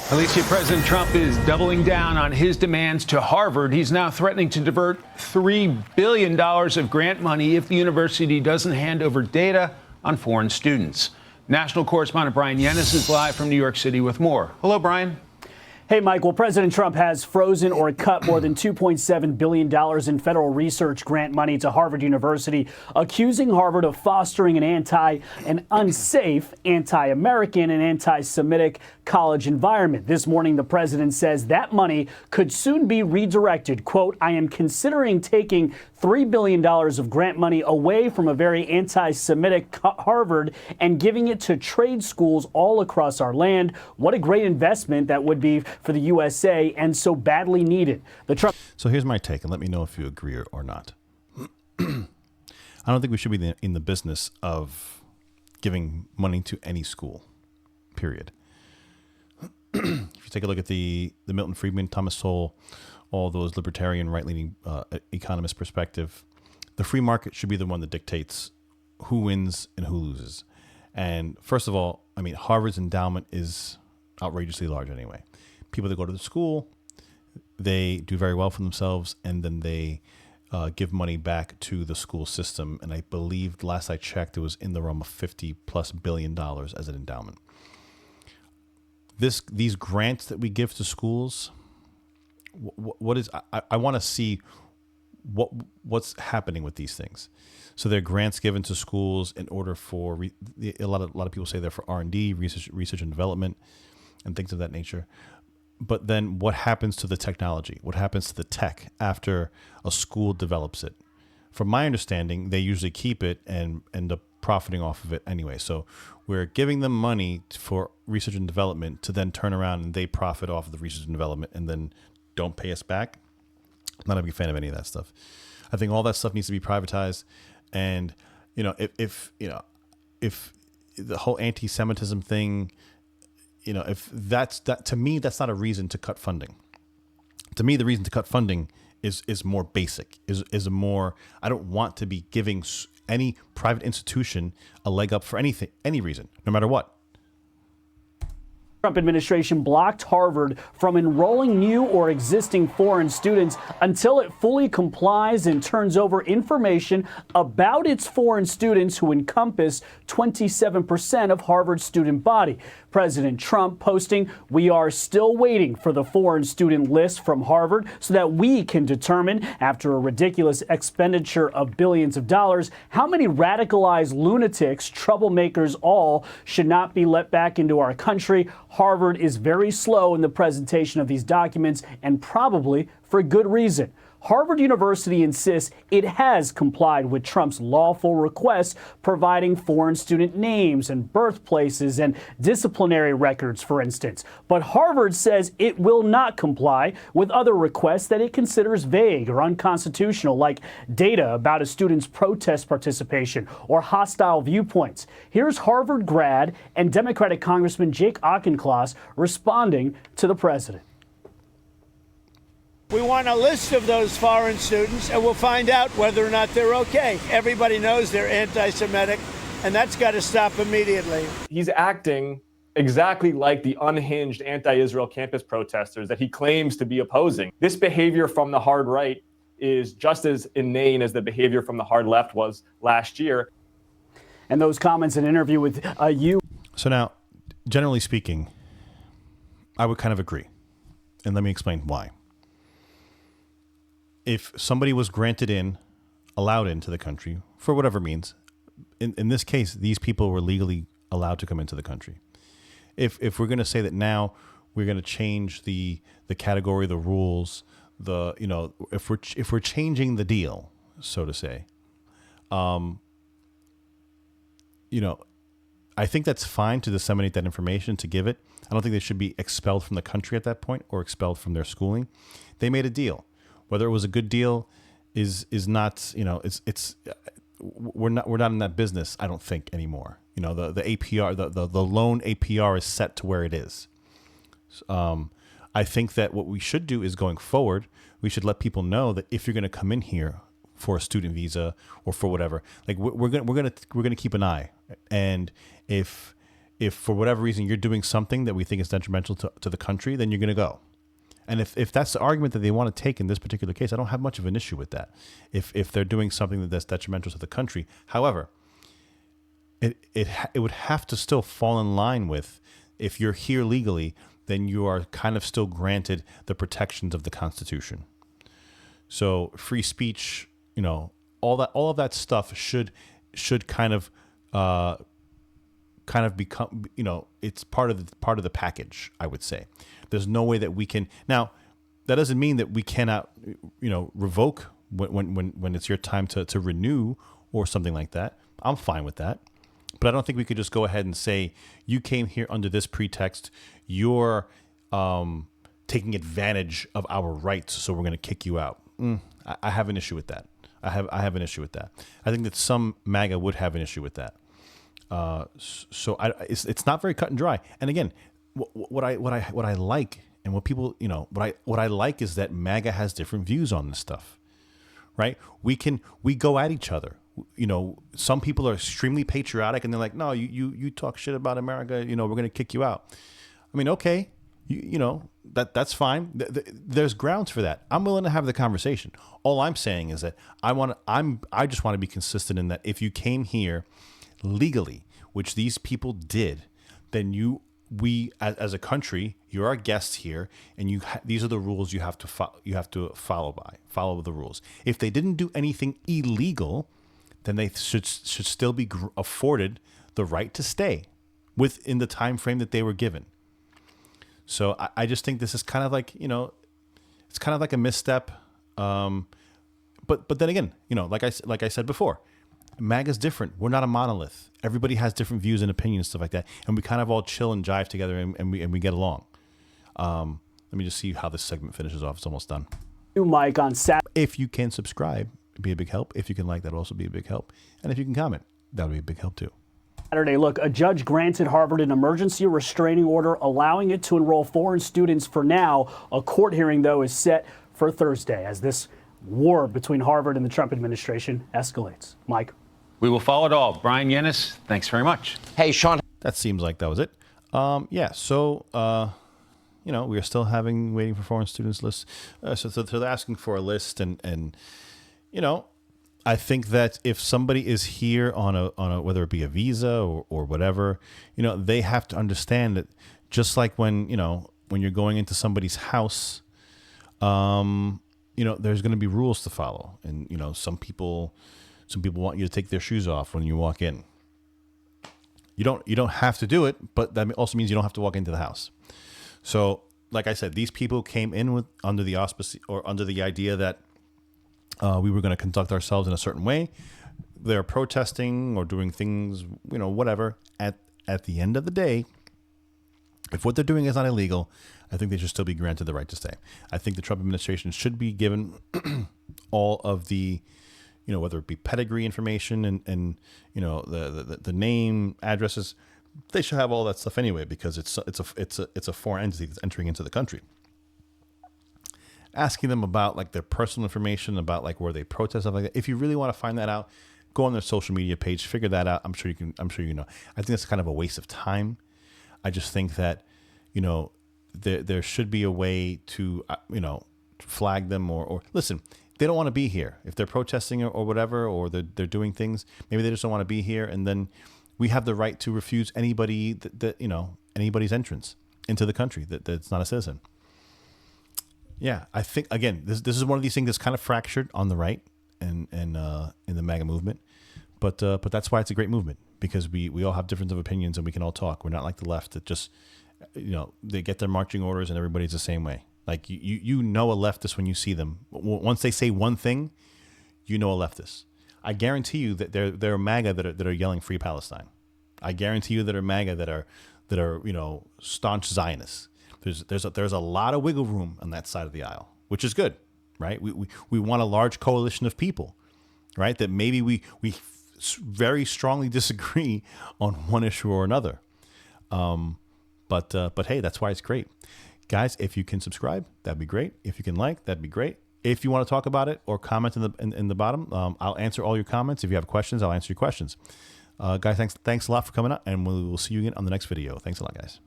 Alicia, President Trump is doubling down on his demands to Harvard. He's now threatening to divert $3 billion of grant money if the university doesn't hand over data on foreign students. National correspondent Brian Yennis is live from New York City with more. Hello, Brian. Hey, Mike. Well, President Trump has frozen or cut more than $2.7 billion in federal research grant money to Harvard University, accusing Harvard of fostering an unsafe, anti-American, and anti-Semitic college environment. This morning, the president says that money could soon be redirected. Quote, I am considering taking $3 billion of grant money away from a very anti-Semitic Harvard and giving it to trade schools all across our land. What a great investment that would be for the USA and so badly needed. So here's my take, and let me know if you agree or not. I don't think we should be in the business of giving money to any school, period. If you take a look at the Milton Friedman, Thomas Sowell, all those libertarian, right-leaning economist perspective, the free market should be the one that dictates who wins and who loses. And first of all, I mean, Harvard's endowment is outrageously large anyway. People that go to the school, they do very well for themselves, and then they give money back to the school system. And I believe last I checked, it was in the realm of $50+ billion as an endowment. These grants that we give to schools, what is? I want to see what's happening with these things. So they're grants given to schools in order for a lot of people say they're for R&D, research and development, and things of that nature. But then what happens to the technology? What happens to the tech after a school develops it? From my understanding, they usually keep it and end up profiting off of it anyway. So we're giving them money for research and development to then turn around and they profit off of the research and development and then don't pay us back. I'm not a big fan of any of that stuff. I think all that stuff needs to be privatized. And, you know, if the whole anti-Semitism thing, you know, if that to me, that's not a reason to cut funding. To me, the reason to cut funding is more basic, is a more, I don't want to be giving any private institution a leg up for anything, any reason, no matter what. Trump administration blocked Harvard from enrolling new or existing foreign students until it fully complies and turns over information about its foreign students who encompass 27% of Harvard's student body. President Trump posting, "We are still waiting for the foreign student list from Harvard so that we can determine, after a ridiculous expenditure of billions of dollars, how many radicalized lunatics, troublemakers all, should not be let back into our country." Harvard is very slow in the presentation of these documents, and probably for good reason. Harvard University insists it has complied with Trump's lawful requests, providing foreign student names and birthplaces and disciplinary records, for instance. But Harvard says it will not comply with other requests that it considers vague or unconstitutional, like data about a student's protest participation or hostile viewpoints. Here's Harvard grad and Democratic Congressman Jake Auchincloss responding to the president. We want a list of those foreign students, and we'll find out whether or not they're okay. Everybody knows they're anti-Semitic, and that's got to stop immediately. He's acting exactly like the unhinged anti-Israel campus protesters that he claims to be opposing. This behavior from the hard right is just as inane as the behavior from the hard left was last year. And those comments in an interview with you. So now, generally speaking, I would kind of agree. And let me explain why. If somebody was allowed into the country for whatever means, in this case, these people were legally allowed to come into the country. If we're going to say that now we're going to change the category, the rules, if we're changing the deal, so to say, I think that's fine to disseminate that information, to give it. I don't think they should be expelled from the country at that point or expelled from their schooling. They made a deal. Whether it was a good deal is not, we're not in that business, I don't think, anymore. The APR, the loan APR is set to where it is. I think that what we should do is, going forward, we should let people know that if you're going to come in here for a student visa or for whatever, like we're going to keep an eye. And if if for whatever reason you're doing something that we think is detrimental to the country, then you're going to go. And if that's the argument that they want to take in this particular case, I don't have much of an issue with that. If they're doing something that's detrimental to the country, however, it would have to still fall in line with, if you're here legally, then you are kind of still granted the protections of the Constitution. So free speech, all of that stuff should kind of become, it's part of the package, I would say. There's no way that we can. Now, that doesn't mean that we cannot, revoke when it's your time to renew or something like that. I'm fine with that. But I don't think we could just go ahead and say, you came here under this pretext, you're taking advantage of our rights, so we're going to kick you out. I have an issue with that. I have an issue with that. I think that some MAGA would have an issue with that. It's not very cut and dry. And again, what I like, and what people, what I like is that MAGA has different views on this stuff, right? We go at each other. Some people are extremely patriotic, and they're like, no, you talk shit about America, we're going to kick you out. I mean, okay, that's fine. There's grounds for that. I'm willing to have the conversation. All I'm saying is that I just want to be consistent in that if you came here legally, which these people did, then we as a country, you're our guests here, and these are the rules you have to follow the rules. If they didn't do anything illegal, then they should still be afforded the right to stay within the time frame that they were given. So I just think this is kind of like, it's kind of like a misstep. But then again, like I said before, MAGA's different. We're not a monolith. Everybody has different views and opinions, stuff like that, and we kind of all chill and jive together, and we get along. Let me just see how this segment finishes off. It's almost done. Mike, on Saturday. If you can subscribe, it'd be a big help. If you can like, that'll also be a big help. And if you can comment, that'll be a big help too. Look, a judge granted Harvard an emergency restraining order allowing it to enroll foreign students for now. A court hearing, though, is set for Thursday as this war between Harvard and the Trump administration escalates. Mike. We will follow it all. Brian Yennis, thanks very much. Hey, Sean. That seems like that was it. So we are still waiting for foreign students lists. So they're asking for a list, and I think that if somebody is here on a whether it be a visa or whatever, they have to understand that, just like when you're going into somebody's house, there's going to be rules to follow, and some people want you to take their shoes off when you walk in. You don't have to do it, but that also means you don't have to walk into the house. So, like I said, these people came in under the auspice or under the idea that we were going to conduct ourselves in a certain way. They're protesting or doing things, whatever. At the end of the day, if what they're doing is not illegal, I think they should still be granted the right to stay. I think the Trump administration should be given all of the, whether it be pedigree information and the name, addresses. They should have all that stuff anyway, because it's a foreign entity that's entering into the country. Asking them about like their personal information, about like where they protest, stuff like that. If you really want to find that out, go on their social media page, figure that out. I'm sure you know. I think that's kind of a waste of time. I just think that there should be a way to flag them or listen. They don't want to be here. If they're protesting or whatever, or they're doing things, maybe they just don't want to be here, and then we have the right to refuse anybody anybody's entrance into the country that's not a citizen. Yeah, I think again, this is one of these things that's kind of fractured on the right and in the MAGA movement, but that's why it's a great movement, because we all have different of opinions and we can all talk. We're not like the left that just they get their marching orders and everybody's the same way. Like you know a leftist when you see them. Once they say one thing, you know a leftist. I guarantee you that there are MAGA that are yelling Free Palestine. I guarantee you that are MAGA that are staunch Zionists. There's a lot of wiggle room on that side of the aisle, which is good, right? We want a large coalition of people, right? That maybe we very strongly disagree on one issue or another. But hey, that's why it's great. Guys, if you can subscribe, that'd be great. If you can like, that'd be great. If you want to talk about it or comment in the bottom, I'll answer all your comments. If you have questions, I'll answer your questions. Guys, thanks a lot for coming out, and we will see you again on the next video. Thanks a lot, guys.